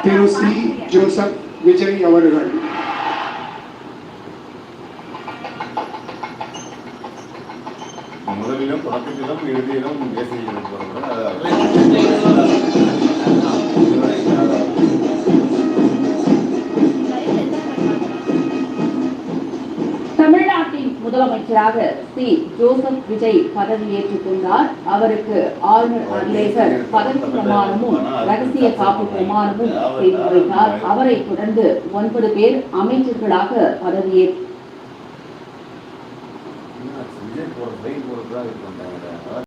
திரு C. Joseph Vijay அவர்கள். முதலிலும் தொடக்கத்திலும் இறுதியிலும் தேசிய தமிழ்நாட்டின் முதலமைச்சராக சி. ஜோசப் விஜய் பதவியேற்றுக் கொண்டார். அவருக்கு ஆளுநர் அகிலேசர் பதவி பிரமாணமும் ரகசிய காப்பு பிரமாணமும் செய்து வைத்தார். அவரை தொடர்ந்து 9 பேர் அமைச்சர்களாக பதவியேற்று